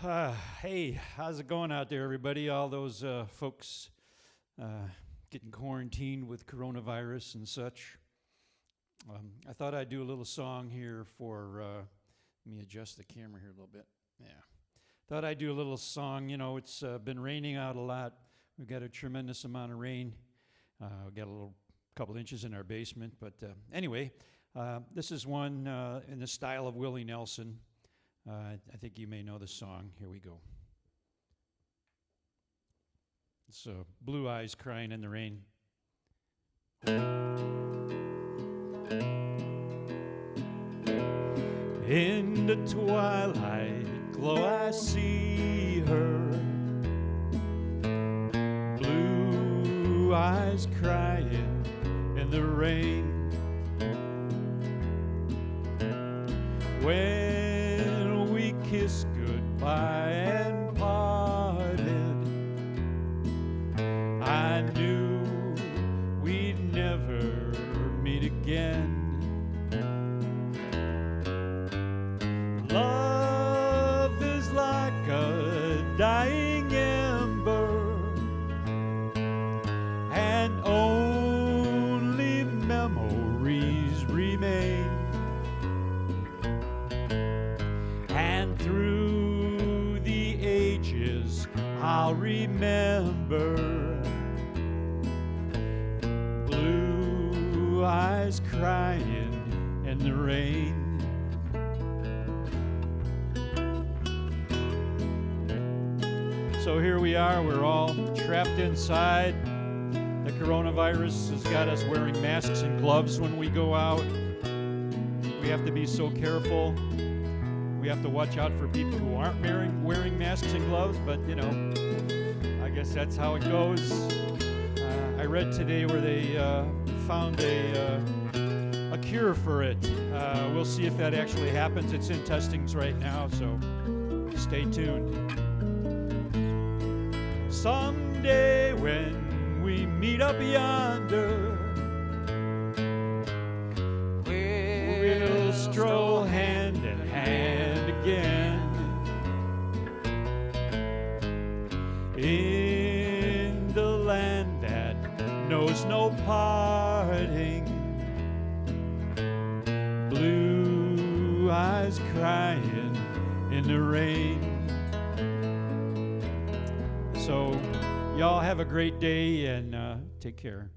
Hey, how's it going out there, everybody? All those folks getting quarantined with coronavirus and such. I thought I'd do a little song here for, let me adjust the camera here a little bit. Yeah. Thought I'd do a little song. You know, it's been raining out a lot. We've got a tremendous amount of rain. We've got a couple inches in our basement. But anyway, this is one in the style of Willie Nelson. I think you may know the song. Here we go. It's Blue Eyes Crying in the Rain. In the twilight glow I see her, blue eyes crying in the rain. When we kissed goodbye and parted, I knew we'd never meet again. Love is like a dying ember, and only memories remain. And through the ages I'll remember blue eyes crying in the rain. So here we are, we're all trapped inside. The coronavirus has got us wearing masks and gloves when we go out. We have to be so careful. We have to watch out for people who aren't wearing masks and gloves, but you know, I guess that's how it goes. I read today where they found a cure for it. We'll see if that actually happens. It's in testings right now, so stay tuned. Someday when we meet up yonder, we'll stroll hand in hand again in the land that knows no parting. Blue eyes crying in the rain. So y'all have a great day and take care.